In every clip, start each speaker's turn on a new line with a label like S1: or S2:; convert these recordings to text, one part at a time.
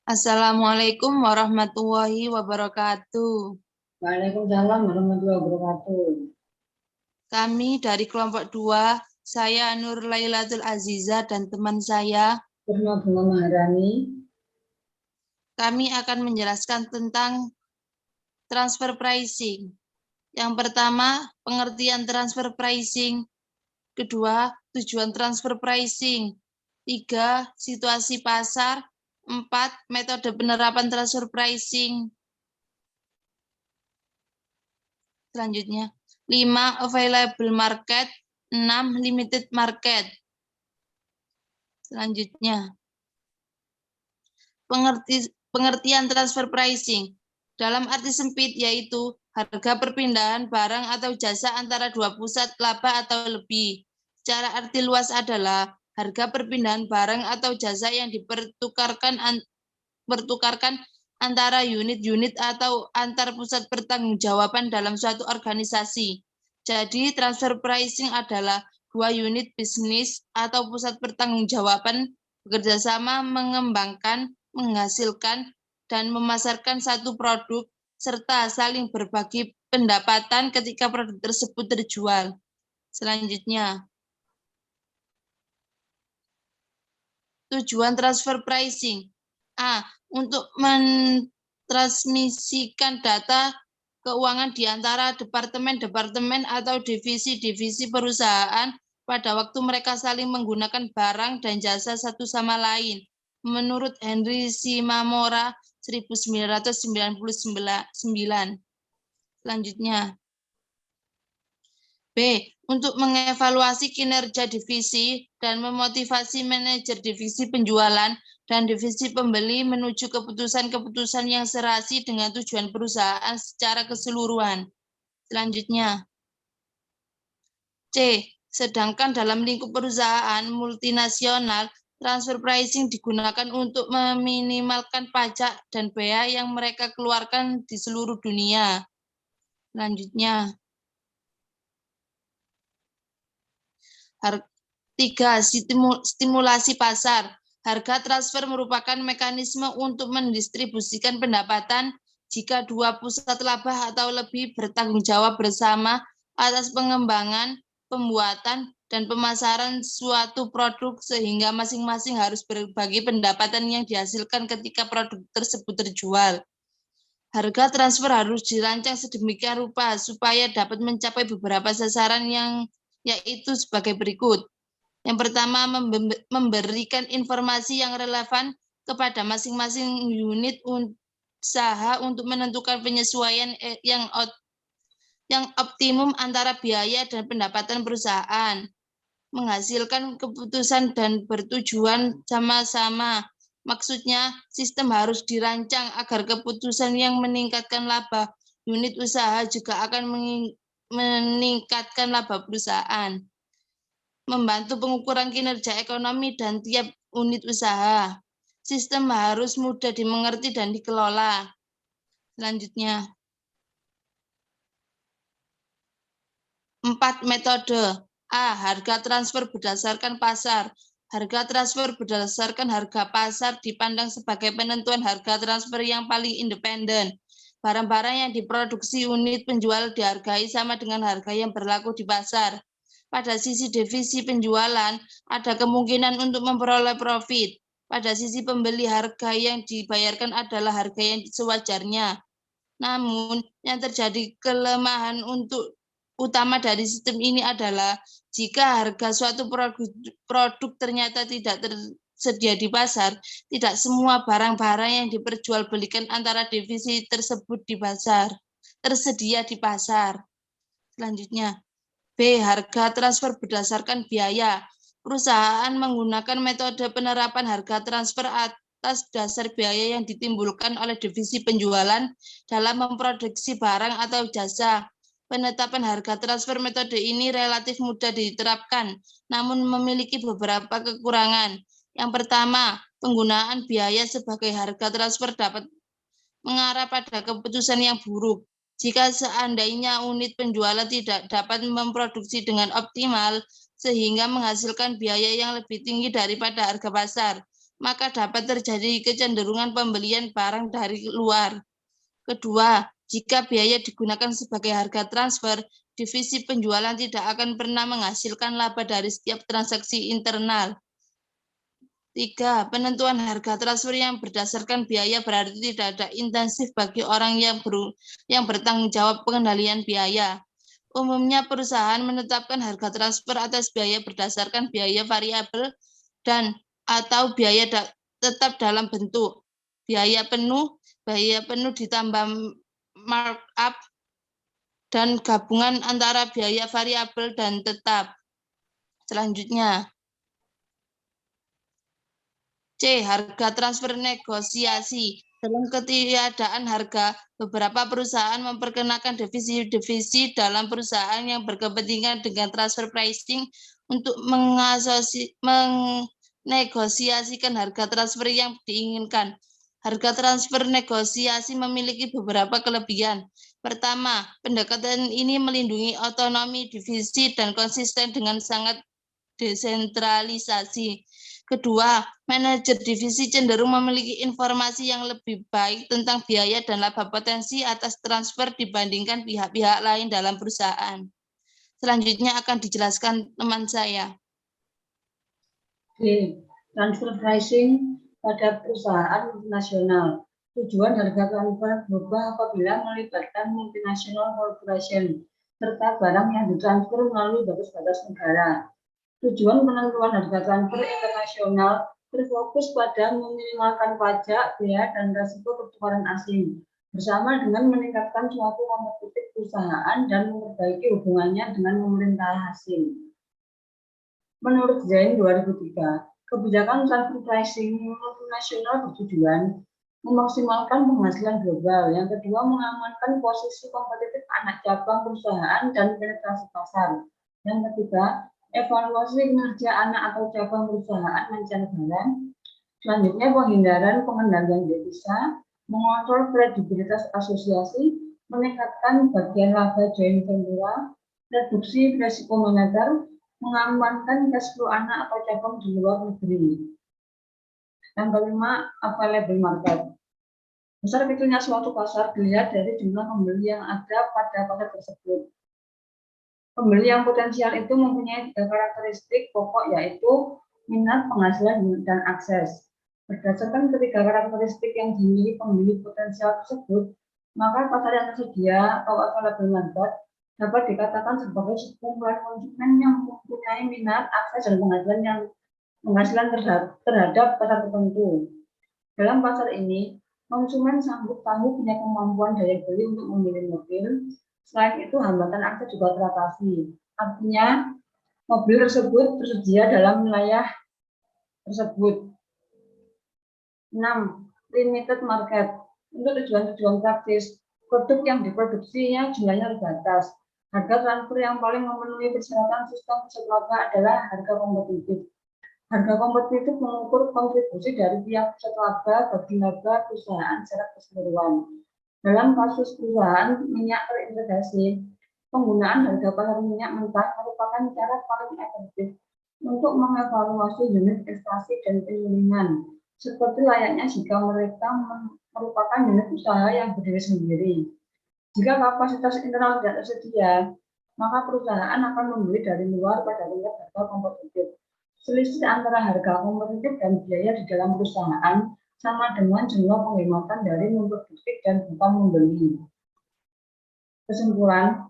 S1: Assalamualaikum warahmatullahi wabarakatuh.
S2: Waalaikumsalam warahmatullahi wabarakatuh.
S1: Kami dari kelompok 2, saya Nur Lailatul Aziza dan teman saya.
S2: Purna Bunga Maharani.
S1: Kami akan menjelaskan tentang transfer pricing. Yang pertama, pengertian transfer pricing. Kedua, tujuan transfer pricing. 3, situasi pasar. 4, metode penerapan transfer pricing. Selanjutnya, 5, available market. 6, limited market. Selanjutnya, pengertian transfer pricing. Dalam arti sempit yaitu harga perpindahan barang atau jasa antara dua pusat laba atau lebih. Secara arti luas adalah harga perpindahan barang atau jasa yang dipertukarkan antara unit-unit atau antar pusat pertanggungjawaban dalam suatu organisasi. Jadi transfer pricing adalah dua unit bisnis atau pusat pertanggungjawaban bekerjasama mengembangkan, menghasilkan, dan memasarkan satu produk serta saling berbagi pendapatan ketika produk tersebut terjual. Selanjutnya, tujuan transfer pricing. A. Untuk mentransmisikan data keuangan di antara departemen-departemen atau divisi-divisi perusahaan pada waktu mereka saling menggunakan barang dan jasa satu sama lain. Menurut Henry Shimamura 1999. Selanjutnya, B. Untuk mengevaluasi kinerja divisi dan memotivasi manajer divisi penjualan dan divisi pembeli menuju keputusan-keputusan yang serasi dengan tujuan perusahaan secara keseluruhan. Selanjutnya, C. Sedangkan dalam lingkup perusahaan multinasional, transfer pricing digunakan untuk meminimalkan pajak dan bea yang mereka keluarkan di seluruh dunia. Selanjutnya, 3. Stimulasi pasar. Harga transfer merupakan mekanisme untuk mendistribusikan pendapatan jika dua pusat laba atau lebih bertanggung jawab bersama atas pengembangan, pembuatan, dan pemasaran suatu produk sehingga masing-masing harus berbagi pendapatan yang dihasilkan ketika produk tersebut terjual. Harga transfer harus dirancang sedemikian rupa supaya dapat mencapai beberapa sasaran yang yaitu sebagai berikut. Yang pertama, memberikan informasi yang relevan kepada masing-masing unit usaha untuk menentukan penyesuaian yang optimum antara biaya dan pendapatan perusahaan. Menghasilkan keputusan dan bertujuan sama-sama. Maksudnya, sistem harus dirancang agar keputusan yang meningkatkan laba unit usaha juga akan meningkatkan laba perusahaan. Membantu pengukuran kinerja ekonomi dan tiap unit usaha. Sistem harus mudah dimengerti dan dikelola. Selanjutnya, 4 metode. A. Harga transfer berdasarkan pasar. Harga transfer berdasarkan harga pasar dipandang sebagai penentuan harga transfer yang paling independen. Barang-barang yang diproduksi unit penjual dihargai sama dengan harga yang berlaku di pasar. Pada sisi divisi penjualan, ada kemungkinan untuk memperoleh profit. Pada sisi pembeli, harga yang dibayarkan adalah harga yang sewajarnya. Namun, yang terjadi kelemahan utama dari sistem ini adalah jika harga suatu produk ternyata tidak tersedia di pasar, tidak semua barang-barang yang diperjualbelikan antara divisi tersebut di pasar tersedia di pasar. Selanjutnya, B. Harga transfer berdasarkan biaya. Perusahaan menggunakan metode penerapan harga transfer atas dasar biaya yang ditimbulkan oleh divisi penjualan dalam memproduksi barang atau jasa. Penetapan harga transfer metode ini relatif mudah diterapkan, namun memiliki beberapa kekurangan. Yang pertama, penggunaan biaya sebagai harga transfer dapat mengarah pada keputusan yang buruk. Jika seandainya unit penjualan tidak dapat memproduksi dengan optimal, sehingga menghasilkan biaya yang lebih tinggi daripada harga pasar, maka dapat terjadi kecenderungan pembelian barang dari luar. Kedua, jika biaya digunakan sebagai harga transfer, divisi penjualan tidak akan pernah menghasilkan laba dari setiap transaksi internal. 3. Penentuan harga transfer yang berdasarkan biaya berarti tidak ada intensif bagi orang yang bertanggung jawab pengendalian biaya. Umumnya perusahaan menetapkan harga transfer atas biaya berdasarkan biaya variabel dan atau biaya tetap dalam bentuk biaya penuh ditambah markup dan gabungan antara biaya variabel dan tetap. Selanjutnya, C. Harga transfer negosiasi. Dalam ketiadaan harga, beberapa perusahaan memperkenalkan divisi-divisi dalam perusahaan yang berkepentingan dengan transfer pricing untuk menegosiasikan harga transfer yang diinginkan. Harga transfer negosiasi memiliki beberapa kelebihan. Pertama, pendekatan ini melindungi otonomi divisi dan konsisten dengan sangat desentralisasi. Kedua, manajer divisi cenderung memiliki informasi yang lebih baik tentang biaya dan laba potensi atas transfer dibandingkan pihak-pihak lain dalam perusahaan. Selanjutnya akan dijelaskan teman saya.
S2: D. Transfer pricing pada perusahaan multinasional. Tujuan harga transfer berubah apabila melibatkan multinational corporation serta barang yang ditransfer melalui batas-batas negara. Tujuan penentuan harga transfer internasional berfokus pada meminimalkan pajak, biaya, dan risiko pertukaran asing, bersama dengan meningkatkan suatu kompetitif perusahaan dan memperbaiki hubungannya dengan pemerintah asing. Menurut Zain 2003, kebijakan transfer pricing multinasional bertujuan memaksimalkan penghasilan global. Yang kedua, mengamankan posisi kompetitif anak cabang perusahaan dan penetrasi pasar. Yang ketiga, evaluasi kinerja anak atau cabang perusahaan mancanegara. Selanjutnya, penghindaran pengendalian devisa, mengontrol kredibilitas asosiasi, meningkatkan bagian laba joint venture, reduksi risiko moneter, mengamankan cash flow anak atau cabang di luar negeri. Yang kelima, available market. Besar kecilnya suatu pasar dilihat dari jumlah pembeli yang ada pada pasar tersebut. Pembeli yang potensial itu mempunyai 3 karakteristik pokok, yaitu minat, penghasilan, dan akses. Berdasarkan ketiga karakteristik yang dimiliki pembeli potensial tersebut, maka pasar yang tersedia atau available market dapat dikatakan sebagai sekumpulan konsumen yang mempunyai minat, akses, dan penghasilan terhadap pasar tertentu. Dalam pasar ini, konsumen sanggup punya kemampuan daya beli untuk membeli mobil. Selain itu, hambatan akses juga teratasi. Artinya, mobil tersebut tersedia dalam wilayah tersebut. 6. Limited market. Untuk tujuan-tujuan praktis, produk yang diproduksinya jumlahnya terbatas. Harga transfer yang paling memenuhi persyaratan sistem pusat laba adalah harga kompetitif. Harga kompetitif mengukur kontribusi dari pihak pusat laba bagi laba perusahaan secara keseluruhan. Dalam kasus perusahaan minyak terintegrasi, penggunaan harga pasar minyak mentah merupakan cara paling efektif untuk mengevaluasi unit prestasi dan penyulingan, seperti layaknya jika mereka merupakan unit usaha yang berdiri sendiri. Jika kapasitas internal tidak tersedia, maka perusahaan akan membeli dari luar pada tingkat harga kompetitif. Selisih antara harga kompetitif dan biaya di dalam perusahaan sama dengan jumlah penghematan dari memproduksi dan bukan membeli. Kesimpulan,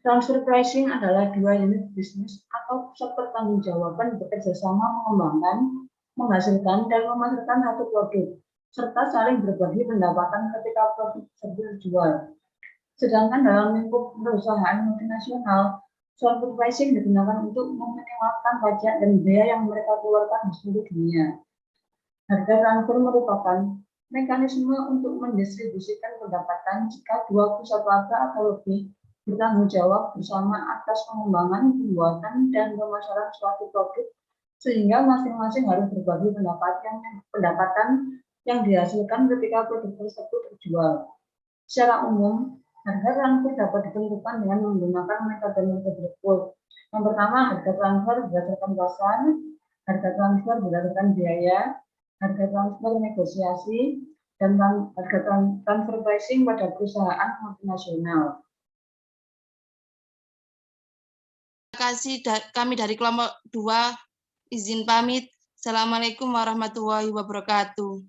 S2: transfer pricing adalah dua unit bisnis atau pusat pertanggungjawaban bekerjasama mengembangkan, menghasilkan, dan memasarkan satu produk, serta saling berbagi pendapatan ketika produk tersebut dijual. Sedangkan dalam lingkup perusahaan multinasional, transfer pricing digunakan untuk meminimalkan pajak dan biaya yang mereka keluarkan di seluruh dunia. Harga transfer merupakan mekanisme untuk mendistribusikan pendapatan jika dua pusat laba atau lebih bertanggung jawab bersama atas pengembangan, pembuatan, dan pemasaran suatu produk, sehingga masing-masing harus berbagi pendapatan yang dihasilkan ketika produk tersebut terjual. Secara umum, harga transfer dapat ditentukan dengan menggunakan metode berikut. Yang pertama, harga transfer berdasarkan pasar, harga transfer berdasarkan biaya, harga transfer negosiasi, dan harga transfer pricing pada perusahaan multinasional.
S1: Terima kasih kami dari kelompok 2 izin pamit. Assalamualaikum warahmatullahi wabarakatuh.